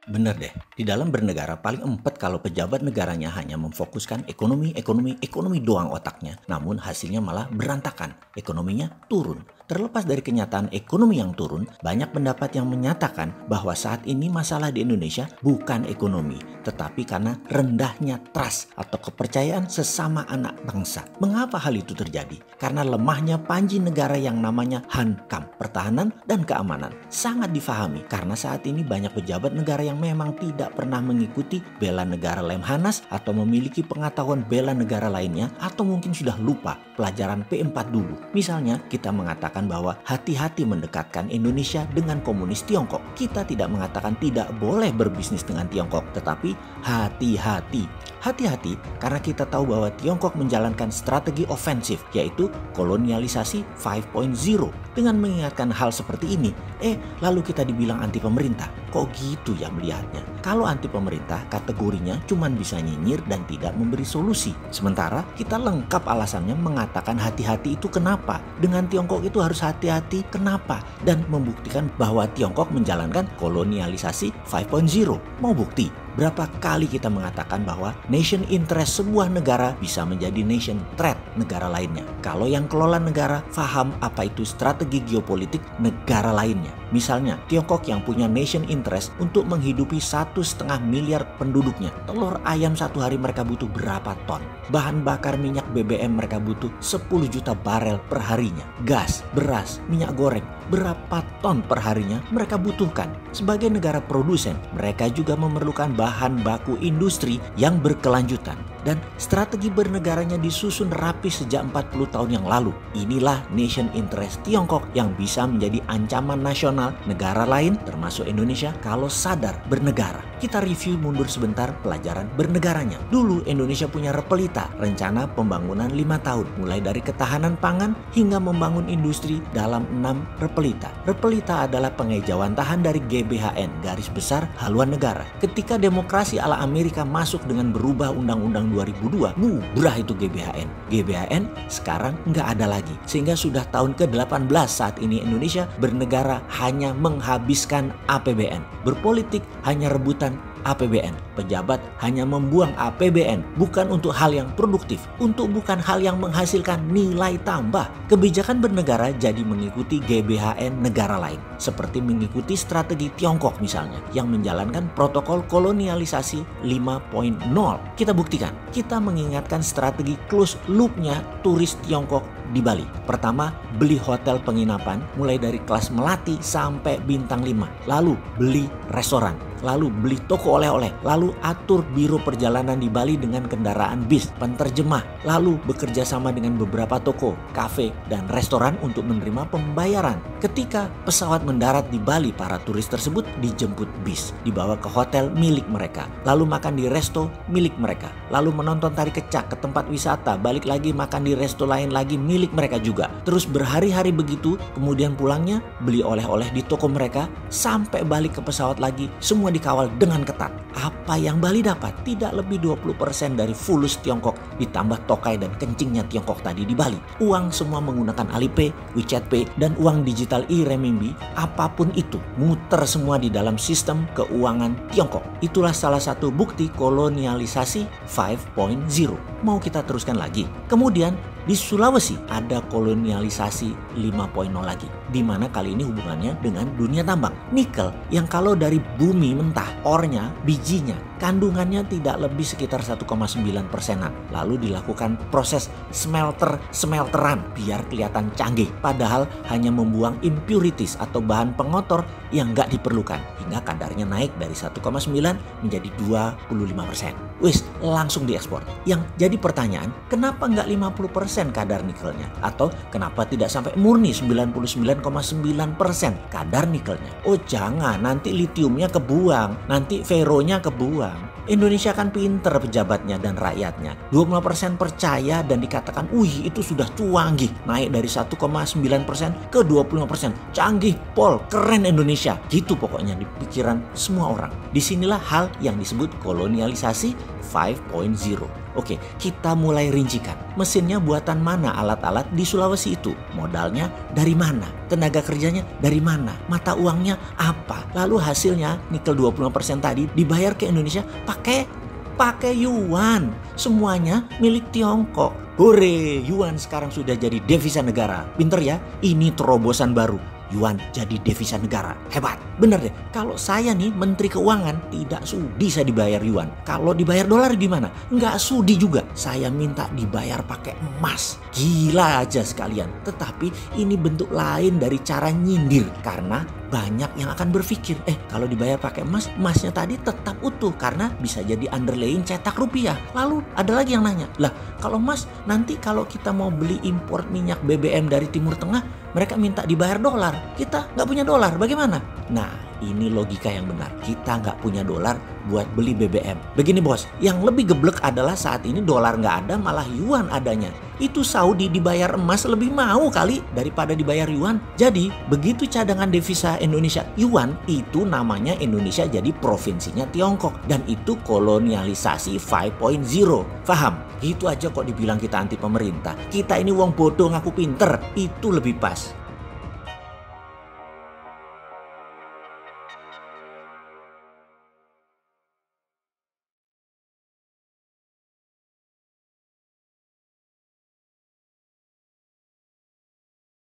Bener deh, di dalam bernegara paling empet kalau pejabat negaranya hanya memfokuskan ekonomi doang otaknya. Namun hasilnya malah berantakan, ekonominya turun. Terlepas dari kenyataan ekonomi yang turun, banyak pendapat yang menyatakan bahwa saat ini masalah di Indonesia bukan ekonomi, tetapi karena rendahnya trust atau kepercayaan sesama anak bangsa. Mengapa hal itu terjadi? Karena lemahnya panji negara yang namanya Hankam, pertahanan dan keamanan. Sangat difahami karena saat ini banyak pejabat negara yang memang tidak pernah mengikuti bela negara Lemhanas atau memiliki pengetahuan bela negara lainnya atau mungkin sudah lupa pelajaran P4 dulu. Misalnya kita mengatakan bahwa hati-hati mendekatkan Indonesia dengan komunis Tiongkok. Kita tidak mengatakan tidak boleh berbisnis dengan Tiongkok, tetapi hati-hati. Hati-hati karena kita tahu bahwa Tiongkok menjalankan strategi ofensif yaitu kolonialisasi 5.0. Dengan mengingatkan hal seperti ini, lalu kita dibilang anti pemerintah. Kok gitu ya melihatnya? Kalau anti pemerintah kategorinya cuma bisa nyinyir dan tidak memberi solusi. Sementara kita lengkap alasannya mengatakan hati-hati itu kenapa? Dengan Tiongkok itu harus hati-hati kenapa? Dan membuktikan bahwa Tiongkok menjalankan kolonialisasi 5.0. Mau bukti? Berapa kali kita mengatakan bahwa nation interest sebuah negara bisa menjadi nation threat negara lainnya. Kalau yang kelola negara paham apa itu strategi geopolitik negara lainnya. Misalnya Tiongkok yang punya nation interest untuk menghidupi 1,5 miliar penduduknya. Telur ayam satu hari mereka butuh berapa ton? Bahan bakar minyak BBM mereka butuh 10 juta barel per harinya. Gas, beras, minyak goreng, berapa ton per harinya mereka butuhkan. Sebagai negara produsen, mereka juga memerlukan bahan baku industri yang berkelanjutan. Dan strategi bernegaranya disusun rapi sejak 40 tahun yang lalu. Inilah nation interest Tiongkok yang bisa menjadi ancaman nasional negara lain termasuk Indonesia kalau sadar bernegara. Kita review mundur sebentar pelajaran bernegaranya. Dulu Indonesia punya Repelita, rencana pembangunan 5 tahun. Mulai dari ketahanan pangan hingga membangun industri dalam 6 Repelita. Repelita adalah pengejauhan tahan dari GBHN, garis besar haluan negara. Ketika demokrasi ala Amerika masuk dengan berubah undang-undang 2002, bubrah itu GBHN. GBHN sekarang nggak ada lagi. Sehingga sudah tahun ke-18 saat ini Indonesia bernegara hanya menghabiskan APBN. Berpolitik hanya rebutan APBN. Pejabat hanya membuang APBN bukan untuk hal yang produktif, bukan hal yang menghasilkan nilai tambah. Kebijakan bernegara jadi mengikuti GBHN negara lain, seperti mengikuti strategi Tiongkok misalnya yang menjalankan protokol kolonialisasi 5.0. Kita buktikan, kita mengingatkan strategi close loop-nya turis Tiongkok di Bali. Pertama, beli hotel penginapan mulai dari kelas melati sampai bintang 5. Lalu beli restoran, lalu beli toko oleh-oleh, lalu atur biro perjalanan di Bali dengan kendaraan bis, penterjemah, lalu bekerja sama dengan beberapa toko, kafe, dan restoran untuk menerima pembayaran. Ketika pesawat mendarat di Bali, para turis tersebut dijemput bis, dibawa ke hotel milik mereka, lalu makan di resto milik mereka, lalu menonton tari kecak ke tempat wisata, balik lagi makan di resto lain lagi milik mereka juga. Terus berhari-hari begitu, kemudian pulangnya beli oleh-oleh di toko mereka, sampai balik ke pesawat lagi, semua dikawal dengan ketat. Apa yang Bali dapat? Tidak lebih 20% dari fulus Tiongkok ditambah tokai dan kencingnya Tiongkok tadi di Bali. Uang semua menggunakan Alipay, WeChat Pay, dan uang digital e-renminbi, apapun itu, muter semua di dalam sistem keuangan Tiongkok. Itulah salah satu bukti kolonialisasi 5.0. Mau kita teruskan lagi? Kemudian di Sulawesi ada kolonialisasi 5.0 lagi, di mana kali ini hubungannya dengan dunia tambang. Nikel yang kalau dari bumi mentah, ornya, bijinya, kandungannya tidak lebih sekitar 1,9%-an. Lalu dilakukan proses smelteran biar kelihatan canggih, padahal hanya membuang impurities atau bahan pengotor yang nggak diperlukan, hingga kadarnya naik dari 1,9 menjadi 25%. Wis, langsung diekspor. Yang jadi pertanyaan, kenapa nggak 50% kadar nikelnya? Atau kenapa tidak sampai murni 99,9% kadar nikelnya? Oh jangan, nanti litiumnya kebuang, nanti feronya kebuang. Indonesia kan pinter pejabatnya dan rakyatnya. 20% percaya dan dikatakan, wih itu sudah canggih. Naik dari 1,9% ke 25%. Canggih, pol, keren Indonesia. Gitu pokoknya di pikiran semua orang. Disinilah hal yang disebut kolonialisasi 5.0. Oke, kita mulai rincikan. Mesinnya buatan mana alat-alat di Sulawesi itu? Modalnya dari mana? Tenaga kerjanya dari mana? Mata uangnya apa? Lalu hasilnya nikel 25% tadi dibayar ke Indonesia pakai yuan. Semuanya milik Tiongkok. Hore, yuan sekarang sudah jadi devisa negara. Pinter ya? Ini terobosan baru. Yuan jadi devisa negara. Hebat. Bener deh. Kalau saya nih Menteri Keuangan, tidak sudi saya dibayar yuan. Kalau dibayar dolar gimana? Nggak sudi juga. Saya minta dibayar pakai emas. Gila aja sekalian. Tetapi ini bentuk lain dari cara nyindir. Karena banyak yang akan berpikir, kalau dibayar pakai emas, emasnya tadi tetap utuh karena bisa jadi underlaying cetak rupiah. Lalu ada lagi yang nanya, lah kalau emas nanti kalau kita mau beli impor minyak BBM dari Timur Tengah, mereka minta dibayar dolar. Kita nggak punya dolar, bagaimana? Nah, ini logika yang benar. Kita nggak punya dolar buat beli BBM. Begini bos, yang lebih geblek adalah saat ini dolar nggak ada, malah yuan adanya. Itu Saudi dibayar emas lebih mau kali daripada dibayar yuan. Jadi, begitu cadangan devisa Indonesia yuan, itu namanya Indonesia jadi provinsinya Tiongkok. Dan itu kolonialisasi 5.0. Paham? Itu aja kok dibilang kita anti pemerintah. Kita ini wong bodoh ngaku pinter. Itu lebih pas.